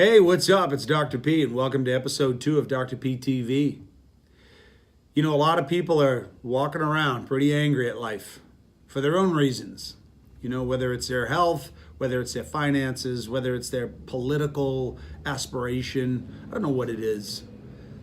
Hey, what's up? It's Dr. P, and welcome to episode 2 of Dr. P TV. You know, a lot of people are walking around pretty angry at life for their own reasons. You know, whether it's their health, whether it's their finances, whether it's their political aspiration. I don't know what it is.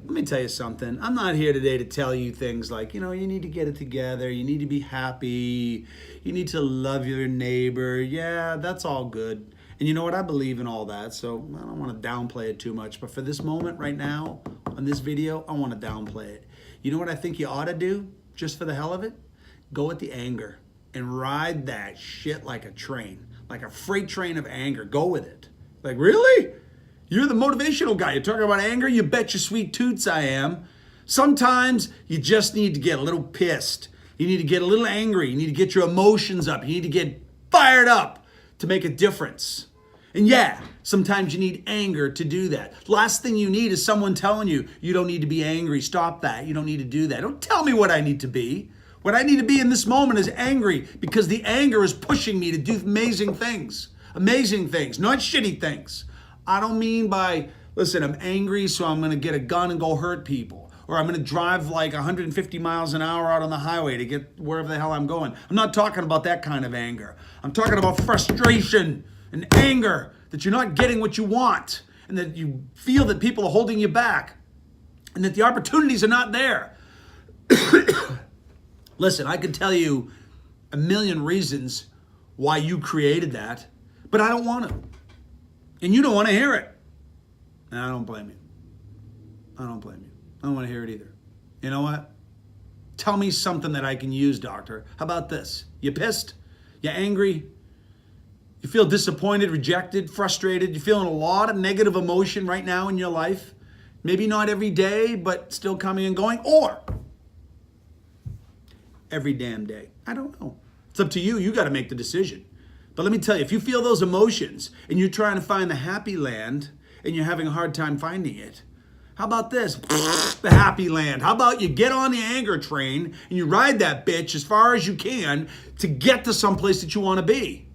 Let me tell you something. I'm not here today to tell you things like, you need to get it together. You need to be happy. You need to love your neighbor. Yeah, that's all good. And you know what? I believe in all that, so I don't want to downplay it too much. But for this moment right now, on this video, I want to downplay it. You know what I think you ought to do, just for the hell of it? Go with the anger and ride that shit like a train, like a freight train of anger. Go with it. Like, really? You're the motivational guy. You're talking about anger? You bet your sweet toots I am. Sometimes you just need to get a little pissed. You need to get a little angry. You need to get your emotions up. You need to get fired up to make a difference. And yeah, sometimes you need anger to do that. Last thing you need is someone telling you, you don't need to be angry. Stop that. You don't need to do that. Don't tell me what I need to be. What I need to be in this moment is angry, because the anger is pushing me to do amazing things, not shitty things. I don't mean by, listen, I'm angry, so I'm going to get a gun and go hurt people. Or I'm going to drive like 150 miles an hour out on the highway to get wherever the hell I'm going. I'm not talking about that kind of anger. I'm talking about frustration and anger that you're not getting what you want, and that you feel that people are holding you back, and that the opportunities are not there. Listen, I could tell you a million reasons why you created that, but I don't want to. And you don't want to hear it. And I don't blame you. I don't blame you. I don't want to hear it either. You know what? Tell me something that I can use, doctor. How about this? You pissed? You angry? You feel disappointed, rejected, frustrated? You're feeling a lot of negative emotion right now in your life? Maybe not every day, but still coming and going? Or every damn day? I don't know. It's up to you. You got to make the decision. But let me tell you, if you feel those emotions and you're trying to find the happy land and you're having a hard time finding it, how about this? The happy land. How about you get on the anger train and you ride that bitch as far as you can to get to someplace that you want to be?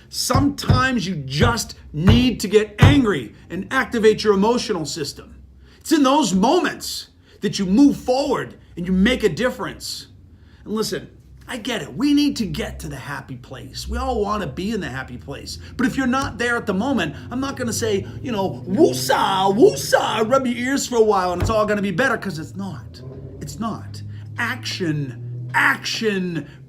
Sometimes you just need to get angry and activate your emotional system. It's in those moments that you move forward and you make a difference. And listen, I get it. We need to get to the happy place. We all want to be in the happy place. But if you're not there at the moment, I'm not going to say, woosah, woosah, rub your ears for a while and it's all going to be better, because it's not. It's not. Action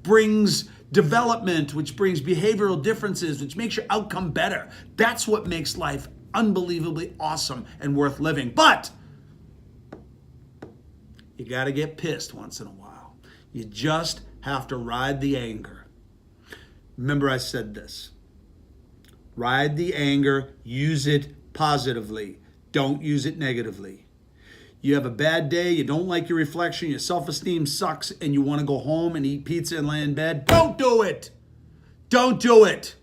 brings development, which brings behavioral differences, which makes your outcome better. That's what makes life unbelievably awesome and worth living. But you got to get pissed once in a while. You just have to ride the anger. Remember, I said this. Ride the anger, use it positively. Don't use it negatively. You have a bad day, you don't like your reflection, your self-esteem sucks, and you want to go home and eat pizza and lay in bed. Don't do it. Don't do it.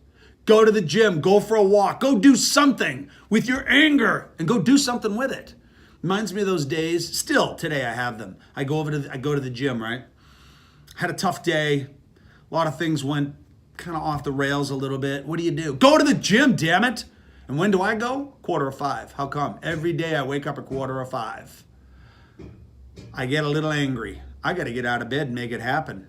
Go to the gym, go for a walk, go do something with your anger and go do something with it. Reminds me of those days. Still today I have them. I go to the gym, right? Had a tough day. A lot of things went kind of off the rails a little bit. What do? Go to the gym, damn it. And when do I go? 4:45. How come? Every day I wake up at 4:45. I get a little angry. I got to get out of bed and make it happen.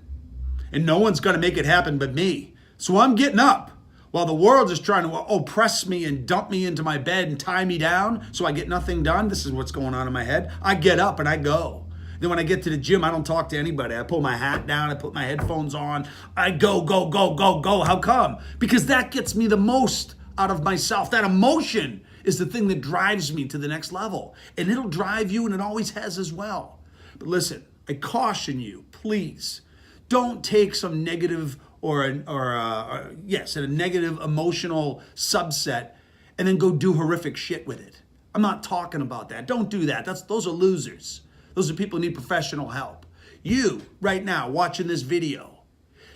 And no one's going to make it happen but me. So I'm getting up while the world is trying to oppress me and dump me into my bed and tie me down so I get nothing done. This is what's going on in my head. I get up and I go. Then when I get to the gym, I don't talk to anybody. I pull my hat down, I put my headphones on. I go. How come? Because that gets me the most out of myself. That emotion is the thing that drives me to the next level. And it'll drive you, and it always has as well. But listen, I caution you, please, don't take some negative or a negative emotional subset and then go do horrific shit with it. I'm not talking about that. Don't do that. Those are losers. Those are people who need professional help. You, right now, watching this video,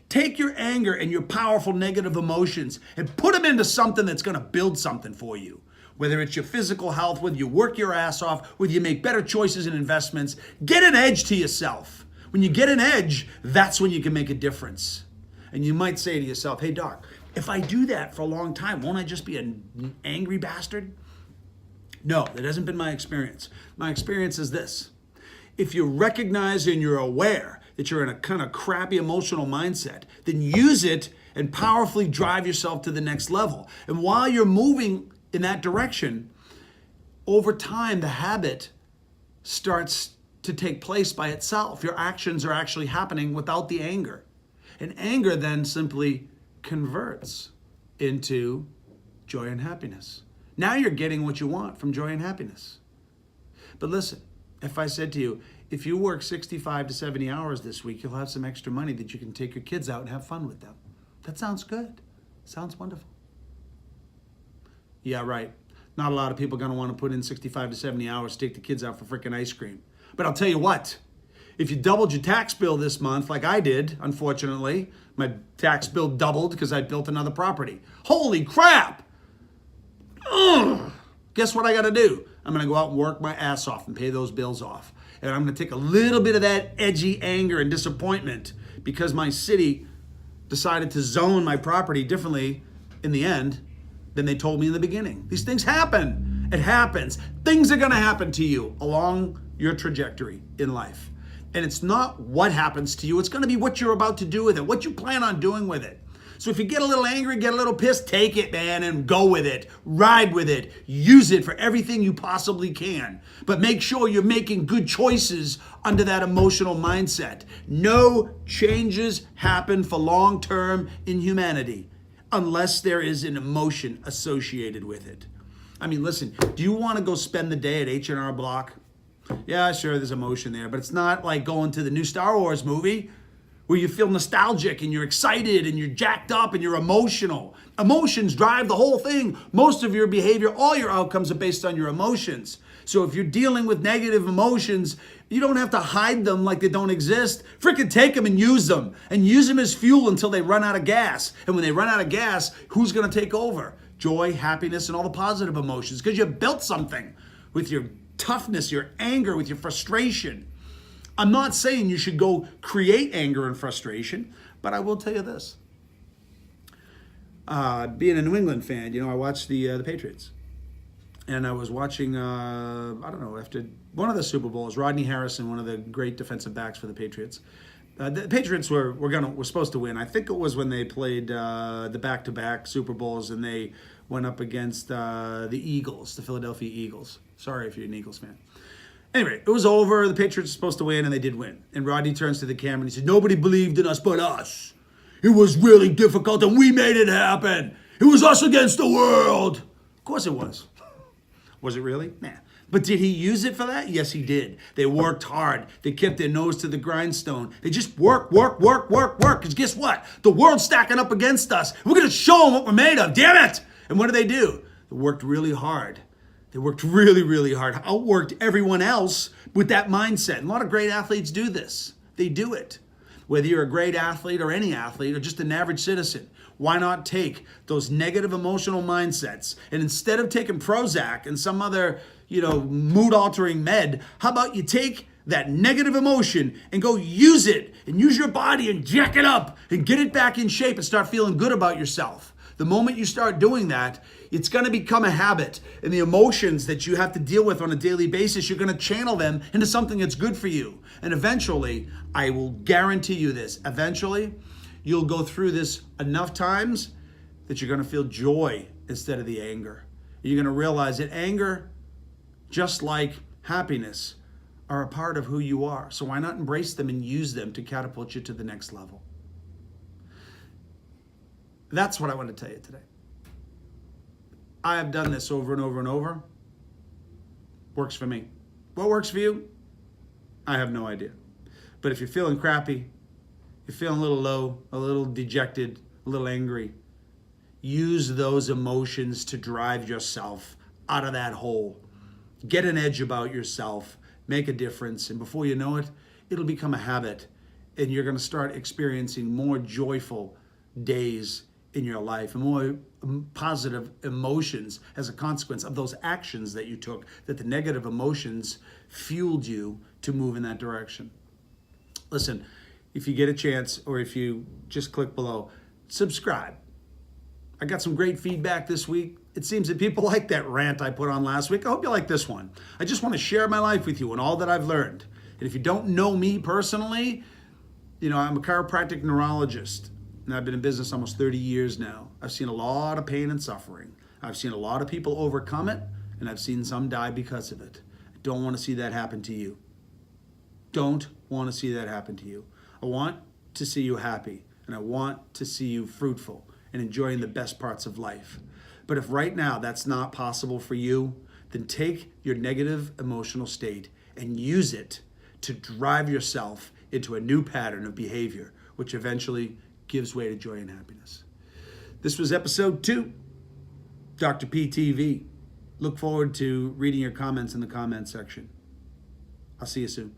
take your anger and your powerful negative emotions and put them into something that's going to build something for you. Whether it's your physical health, whether you work your ass off, whether you make better choices in investments, get an edge to yourself. When you get an edge, that's when you can make a difference. And you might say to yourself, hey, doc, if I do that for a long time, won't I just be an angry bastard? No, that hasn't been my experience. My experience is this. If you recognize and you're aware that you're in a kind of crappy emotional mindset, then use it and powerfully drive yourself to the next level. And while you're moving in that direction, over time, the habit starts to take place by itself. Your actions are actually happening without the anger. And anger then simply converts into joy and happiness. Now you're getting what you want from joy and happiness. But listen, if I said to you, if you work 65 to 70 hours this week, you'll have some extra money that you can take your kids out and have fun with them. That sounds good. Sounds wonderful. Yeah, right. Not a lot of people are going to want to put in 65 to 70 hours to take the kids out for freaking ice cream. But I'll tell you what, if you doubled your tax bill this month, like I did, unfortunately, my tax bill doubled because I built another property. Holy crap! Ugh. Guess what I got to do? I'm going to go out and work my ass off and pay those bills off. And I'm going to take a little bit of that edgy anger and disappointment because my city decided to zone my property differently in the end than they told me in the beginning. These things happen. It happens. Things are going to happen to you along your trajectory in life. And it's not what happens to you. It's going to be what you're about to do with it, what you plan on doing with it. So if you get a little angry, get a little pissed, take it, man, and go with it. Ride with it. Use it for everything you possibly can. But make sure you're making good choices under that emotional mindset. No changes happen for long term in humanity unless there is an emotion associated with it. I mean, listen, do you want to go spend the day at H&R Block? Yeah, sure, there's emotion there, but it's not like going to the new Star Wars movie where you feel nostalgic and you're excited and you're jacked up and you're emotional. Emotions drive the whole thing. Most of your behavior, all your outcomes are based on your emotions. So if you're dealing with negative emotions, you don't have to hide them like they don't exist. Freaking take them and use them. And use them as fuel until they run out of gas. And when they run out of gas, who's going to take over? Joy, happiness, and all the positive emotions. Because you built something with your toughness, your anger, with your frustration. I'm not saying you should go create anger and frustration, but I will tell you this. Being a New England fan, I watched the Patriots. And I was watching, after one of the Super Bowls, Rodney Harrison, one of the great defensive backs for the Patriots. The Patriots were supposed to win. I think it was when they played the back-to-back Super Bowls and they went up against the Eagles, the Philadelphia Eagles. Sorry if you're an Eagles fan. Anyway, it was over. The Patriots were supposed to win, and they did win. And Rodney turns to the camera and he said, "Nobody believed in us but us. It was really difficult, and we made it happen. It was us against the world." Of course it was. Was it really? Nah. But did he use it for that? Yes, he did. They worked hard. They kept their nose to the grindstone. They just work. Because guess what? The world's stacking up against us. We're going to show them what we're made of. Damn it! And what do? They worked really hard. They worked really, really hard. Outworked everyone else with that mindset. And a lot of great athletes do this. They do it. Whether you're a great athlete or any athlete or just an average citizen, why not take those negative emotional mindsets and instead of taking Prozac and some other, mood-altering med, how about you take that negative emotion and go use it and use your body and jack it up and get it back in shape and start feeling good about yourself. The moment you start doing that, it's going to become a habit. And the emotions that you have to deal with on a daily basis, you're going to channel them into something that's good for you. And eventually, I will guarantee you this, you'll go through this enough times that you're going to feel joy instead of the anger. You're going to realize that anger, just like happiness, are a part of who you are. So why not embrace them and use them to catapult you to the next level? That's what I want to tell you today. I have done this over and over and over. Works for me. What works for you? I have no idea. But if you're feeling crappy, you're feeling a little low, a little dejected, a little angry, use those emotions to drive yourself out of that hole. Get an edge about yourself. Make a difference. And before you know it, it'll become a habit. And you're going to start experiencing more joyful days in your life and more positive emotions as a consequence of those actions that you took, that the negative emotions fueled you to move in that direction. Listen, if you get a chance or if you just click below, subscribe. I got some great feedback this week. It seems that people like that rant I put on last week. I hope you like this one. I just want to share my life with you and all that I've learned. And if you don't know me personally, I'm a chiropractic neurologist, and I've been in business almost 30 years now. I've seen a lot of pain and suffering. I've seen a lot of people overcome it, and I've seen some die because of it. I don't want to see that happen to you. Don't want to see that happen to you. I want to see you happy, and I want to see you fruitful and enjoying the best parts of life. But if right now that's not possible for you, then take your negative emotional state and use it to drive yourself into a new pattern of behavior, which eventually gives way to joy and happiness. This was episode 2, Dr. PTV. Look forward to reading your comments in the comments section. I'll see you soon.